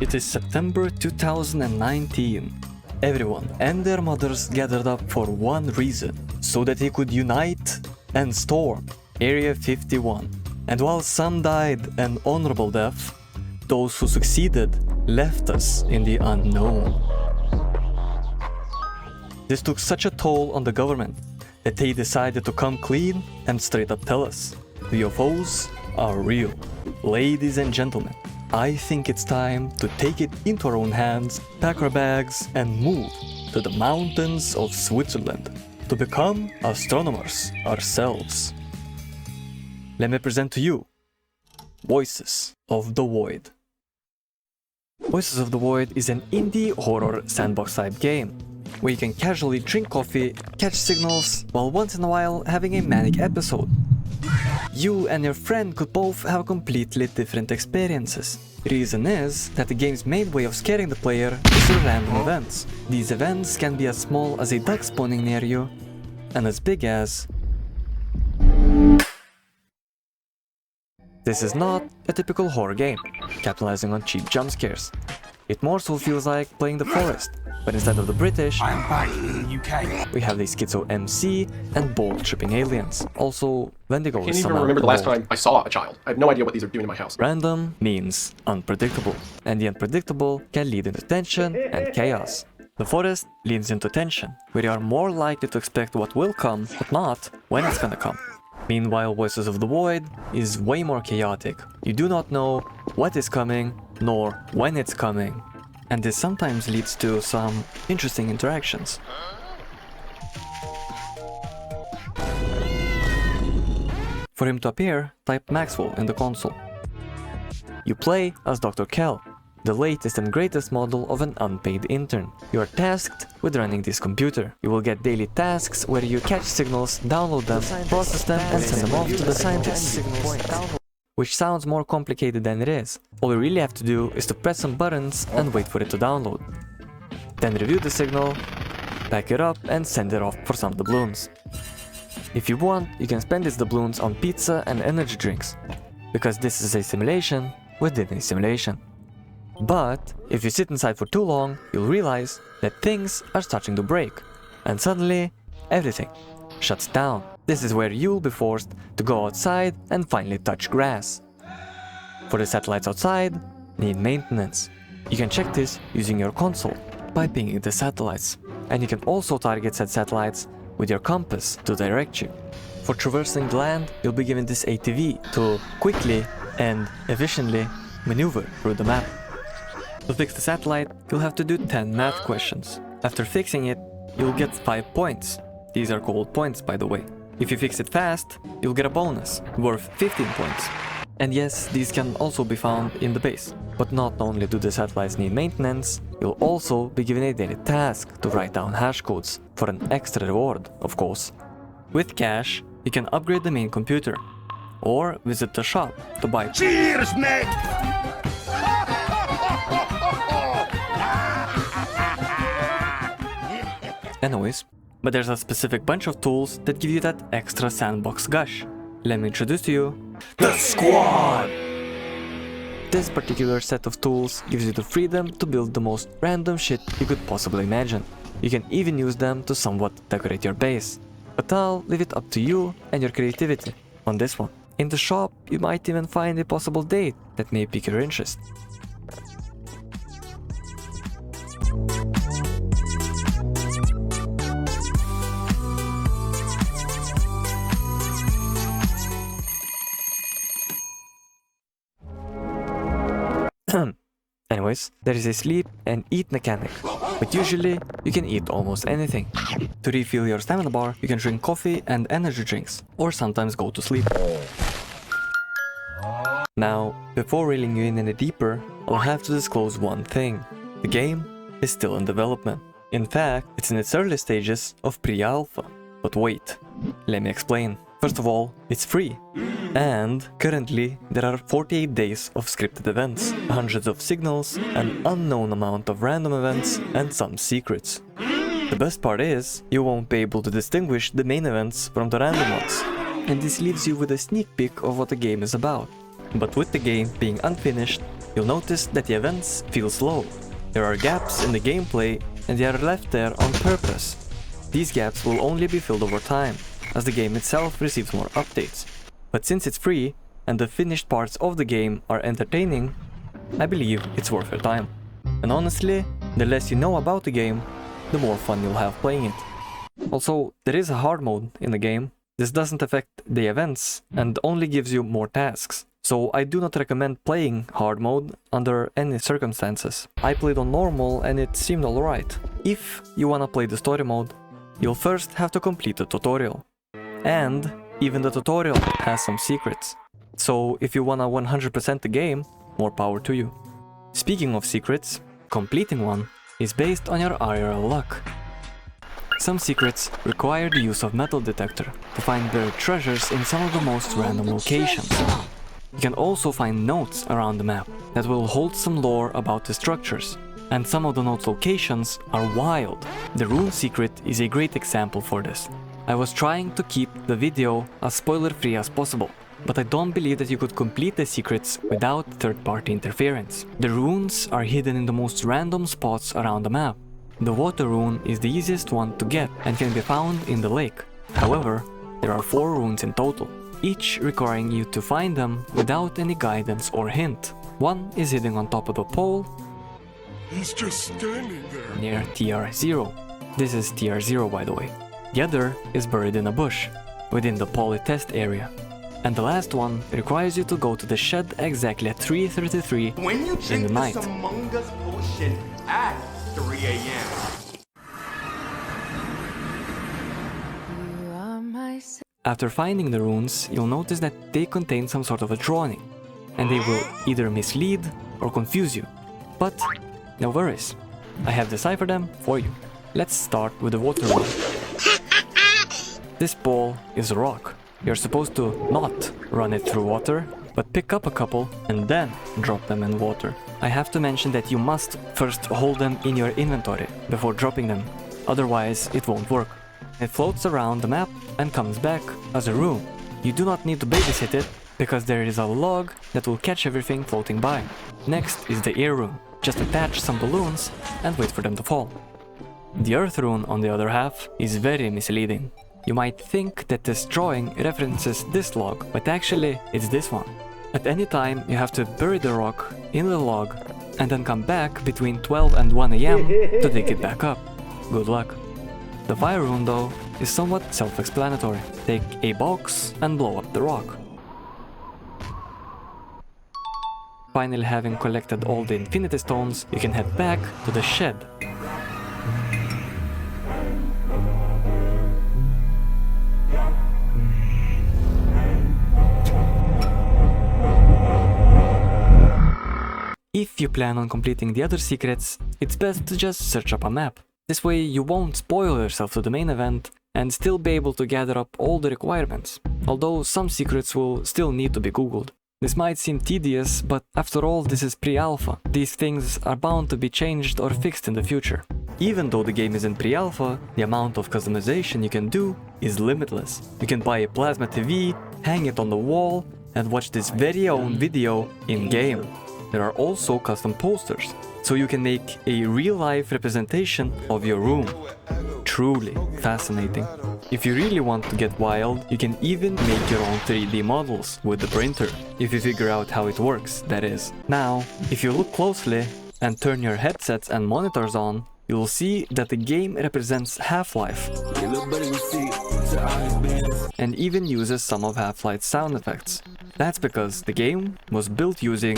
It is September 2019. Everyone and their mothers gathered up for one reason, so that they could unite and storm Area 51. And while some died an honorable death, those who succeeded left us in the unknown. This took such a toll on the government that they decided to come clean and straight up tell us, UFOs are real. Ladies and gentlemen, I think it's time to take it into our own hands, pack our bags, and move to the mountains of Switzerland to become astronomers ourselves. Let me present to you Voices of the Void. Voices of the Void is an indie horror sandbox type game where you can casually drink coffee, catch signals, while once in a while having a manic episode. You and your friend could both have completely different experiences. Reason is that the game's main way of scaring the player is through random events. These events can be as small as a duck spawning near you, and as big as... This is not a typical horror game, capitalizing on cheap jump scares. It more so feels like playing The Forest, but instead of the British, I am back in the UK. We have the Schizo MC and ball-tripping aliens. Also, Wendigo I can't is even somehow remember the last involved. time I saw a child. I have no idea what these are doing in my house. Random means unpredictable, and the unpredictable can lead into tension and chaos. The Forest leads into tension, where you are more likely to expect what will come, but not when it's gonna come. Meanwhile, Voices of the Void is way more chaotic. You do not know what is coming, nor when it's coming. And this sometimes leads to some interesting interactions. For him to appear, type Maxwell in the console. You play as Dr. Kell, the latest and greatest model of an unpaid intern. You are tasked with running this computer. You will get daily tasks where you catch signals, download them, process them, and send them off to the scientists. Which sounds more complicated than it is. All we really have to do is to press some buttons and wait for it to download. Then review the signal, pack it up, and send it off for some doubloons. If you want, you can spend these doubloons on pizza and energy drinks, because this is a simulation within a simulation. But if you sit inside for too long, you'll realize that things are starting to break, and suddenly everything shuts down. This is where you'll be forced to go outside and finally touch grass. For the satellites outside, need maintenance. You can check this using your console by pinging the satellites, and you can also target said satellites with your compass to direct you. For traversing the land, you'll be given this ATV to quickly and efficiently maneuver through the map. To fix the satellite, you'll have to do 10 math questions. After fixing it, you'll get 5 points. These are called points, by the way. If you fix it fast, you'll get a bonus worth 15 points. And yes, these can also be found in the base. But not only do the satellites need maintenance, you'll also be given a daily task to write down hash codes for an extra reward, of course. With cash, you can upgrade the main computer, or visit the shop to buy. Cheers, mate! Anyways, but there's a specific bunch of tools that give you that extra sandbox gush. Let me introduce to you the Squad! This particular set of tools gives you the freedom to build the most random shit you could possibly imagine. You can even use them to somewhat decorate your base. But I'll leave it up to you and your creativity on this one. In the shop, you might even find a possible date that may pique your interest. Anyways, there is a sleep and eat mechanic, but usually you can eat almost anything. To refill your stamina bar, you can drink coffee and energy drinks, or sometimes go to sleep. Now, before reeling you in any deeper, I'll have to disclose one thing. The game is still in development. In fact, it's in its early stages of pre-alpha. But wait, let me explain. First of all, it's free. And currently, there are 48 days of scripted events, hundreds of signals, an unknown amount of random events, and some secrets. The best part is, you won't be able to distinguish the main events from the random ones. And this leaves you with a sneak peek of what the game is about. But with the game being unfinished, you'll notice that the events feel slow. There are gaps in the gameplay, and they are left there on purpose. These gaps will only be filled over time, as the game itself receives more updates. But since it's free, and the finished parts of the game are entertaining, I believe it's worth your time. And honestly, the less you know about the game, the more fun you'll have playing it. Also, there is a hard mode in the game. This doesn't affect the events and only gives you more tasks. So I do not recommend playing hard mode under any circumstances. I played on normal and it seemed alright. If you wanna play the story mode, you'll first have to complete the tutorial. And even the tutorial has some secrets. So if you wanna 100% the game, more power to you. Speaking of secrets, completing one is based on your IRL luck. Some secrets require the use of metal detector to find buried treasures in some of the most random locations. You can also find notes around the map that will hold some lore about the structures. And some of the notes' locations are wild. The Rune Secret is a great example for this. I was trying to keep the video as spoiler-free as possible, but I don't believe that you could complete the secrets without third-party interference. The runes are hidden in the most random spots around the map. The water rune is the easiest one to get and can be found in the lake. However, there are 4 runes in total, each requiring you to find them without any guidance or hint. One is hidden on top of the pole. He's just standing there. Near TR0. This is TR0, by the way. The other is buried in a bush, within the poly test area. And the last one requires you to go to the shed exactly at 3:33 when you in drink the night. this Among Us potion at 3 a.m. After finding the runes, you'll notice that they contain some sort of a drawing, and they will either mislead or confuse you. But no worries, I have deciphered them for you. Let's start with the water rune. This ball is a rock. You're supposed to not run it through water, but pick up a couple and then drop them in water. I have to mention that you must first hold them in your inventory before dropping them, otherwise it won't work. It floats around the map and comes back as a rune. You do not need to babysit it, because there is a log that will catch everything floating by. Next is the air rune. Just attach some balloons and wait for them to fall. The earth rune, on the other half, is very misleading. You might think that this drawing references this log, but actually it's this one. At any time you have to bury the rock in the log and then come back between 12 and 1 AM to dig it back up. Good luck. The fire rune though is somewhat self-explanatory. Take a box and blow up the rock. Finally, having collected all the infinity stones, you can head back to the shed. If you plan on completing the other secrets, it's best to just search up a map. This way you won't spoil yourself to the main event and still be able to gather up all the requirements, although some secrets will still need to be googled. This might seem tedious, but after all, this is pre-alpha. These things are bound to be changed or fixed in the future. Even though the game is in pre-alpha, the amount of customization you can do is limitless. You can buy a plasma TV, hang it on the wall, and watch this very own video in-game. There are also custom posters, so you can make a real-life representation of your room. Truly fascinating. If you really want to get wild, you can even make your own 3D models with the printer, if you figure out how it works, that is. Now, if you look closely and turn your headsets and monitors on, you'll see that the game represents Half-Life and even uses some of Half-Life's sound effects. That's because the game was built using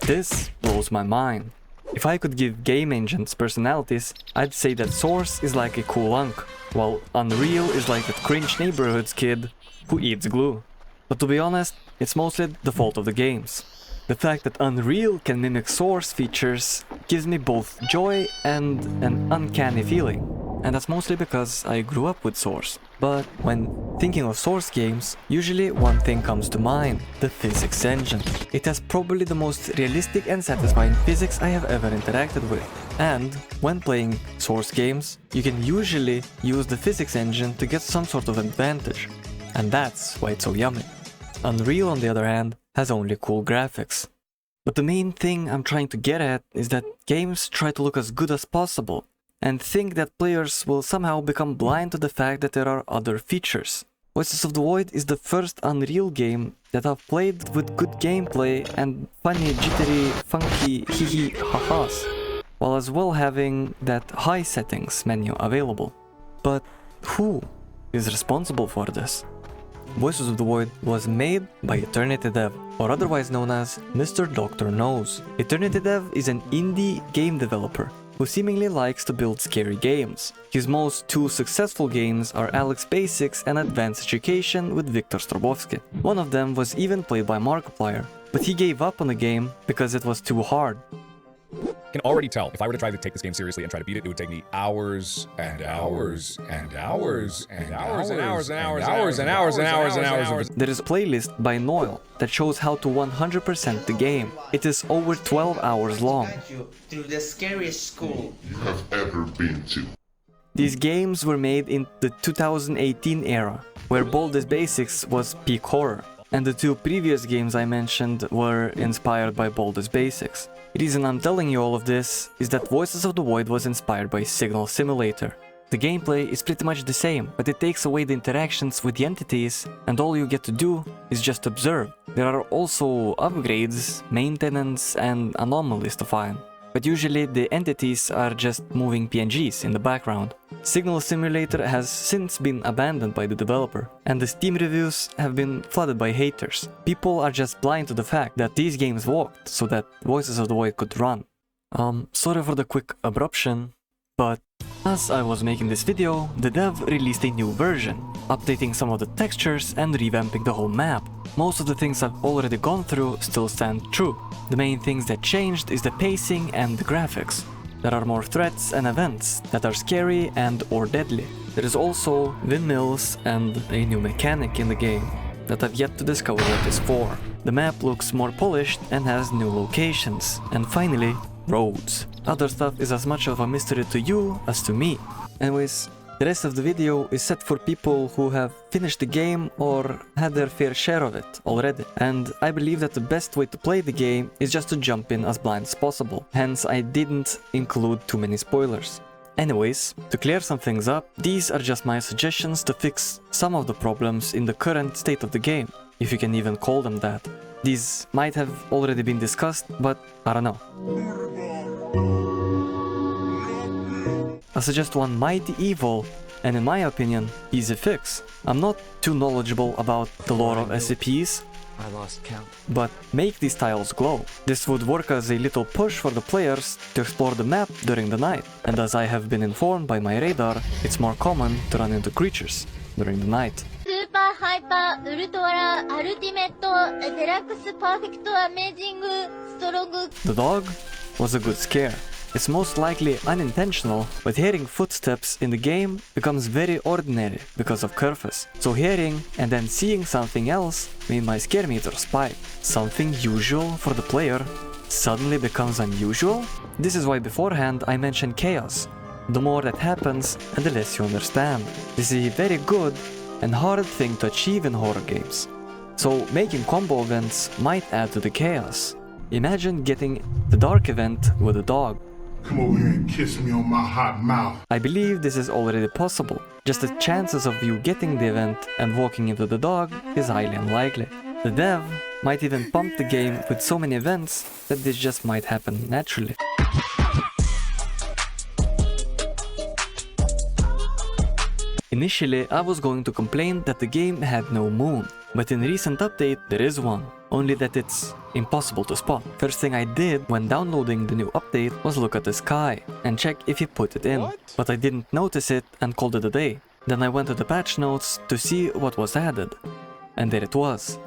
This blows my mind. If I could give game engines personalities, I'd say that Source is like a cool unk, while Unreal is like that cringe neighborhood's kid who eats glue. But to be honest, it's mostly the fault of the games. The fact that Unreal can mimic Source features gives me both joy and an uncanny feeling. and that's mostly because I grew up with Source. But when thinking of Source games, usually one thing comes to mind: the physics engine. It has probably the most realistic and satisfying physics I have ever interacted with. And when playing Source games, you can usually use the physics engine to get some sort of advantage. And that's why it's so yummy. Unreal, on the other hand, has only cool graphics. But the main thing I'm trying to get at is that games try to look as good as possible, and think that players will somehow become blind to the fact that there are other features. Voices of the Void is the first Unreal game that I've played with good gameplay and funny, jittery, funky hee ha-has, while as well having that high settings menu available. But who is responsible for this? Voices of the Void was made by Eternity Dev, or otherwise known as Mr. Doctor Knows. Eternity Dev is an indie game developer who seemingly likes to build scary games. His most two successful games are Alex Basics and Advanced Education with Viktor Strobovsky. One of them was even played by Markiplier, but he gave up on the game because it was too hard. I can already tell if I were to try to take this game seriously and try to beat it, it would take me hours and hours and hours and hours and hours and hours and hours and hours and hours and hours. There is a playlist by Noel that shows how to 100% the game. It is over 12 hours long. Through the scariest school You have ever been to. These games were made in the 2018 era, where Baldur's Basics was peak horror, and the two previous games I mentioned were inspired by Baldur's Basics. The reason I'm telling you all of this is that Voices of the Void was inspired by Signal Simulator. The gameplay is pretty much the same, but it takes away the interactions with the entities, and all you get to do is just observe. There are also upgrades, maintenance, and anomalies to find, but usually the entities are just moving PNGs in the background. Signal Simulator has since been abandoned by the developer, and the Steam reviews have been flooded by haters. People are just blind to the fact that these games walked so that Voices of the Void could run. Sorry for the quick abruption, but as I was making this video, the dev released a new version, updating some of the textures and revamping the whole map. Most of the things I've already gone through still stand true. The main things that changed is the pacing and the graphics. There are more threats and events that are scary and or deadly. There is also windmills and a new mechanic in the game that I've yet to discover what is for. The map looks more polished and has new locations. And finally, roads. Other stuff is as much of a mystery to you as to me. Anyways, the rest of the video is set for people who have finished the game or had their fair share of it already. And I believe that the best way to play the game is just to jump in as blind as possible. Hence, I didn't include too many spoilers. Anyways, to clear some things up, these are just my suggestions to fix some of the problems in the current state of the game, if you can even call them that. These might have already been discussed, but I don't know. I suggest one mighty evil, and in my opinion, easy fix. I'm not too knowledgeable about the lore of SCPs, I lost count. but make these tiles glow. This would work as a little push for the players to explore the map during the night, and as I have been informed by my radar, it's more common to run into creatures during the night. Super Hyper Ultra Ultimate Deluxe Perfect Amazing Strong. The dog was a good scare. It's most likely unintentional, but hearing footsteps in the game becomes very ordinary because of Kerfus. So hearing and then seeing something else made my scare meter spike. Something usual for the player suddenly becomes unusual? This is why beforehand I mentioned chaos. The more that happens, and the less you understand. This is a very good and hard thing to achieve in horror games. So making combo events might add to the chaos. Imagine getting the dark event with a dog. Come over here and kiss me on my hot mouth. I believe this is already possible, just the chances of you getting the event and walking into the dog is highly unlikely. The dev might even pump the game with so many events that this just might happen naturally. Initially, I was going to complain that the game had no moon, but in recent update there is one, only that it's impossible to spot. First thing I did when downloading the new update was look at the sky and check if he put it in, but I didn't notice it and called it a day. Then I went to the patch notes to see what was added, and there it was.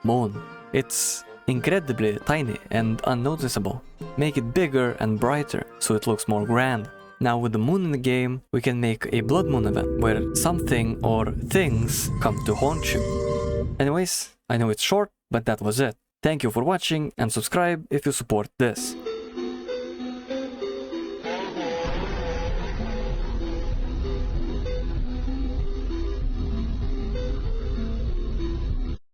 Moon. It's incredibly tiny and unnoticeable. Make it bigger and brighter so it looks more grand. Now with the moon in the game, we can make a blood moon event where something or things come to haunt you. Anyways, I know it's short, but that was it. Thank you for watching and subscribe if you support this.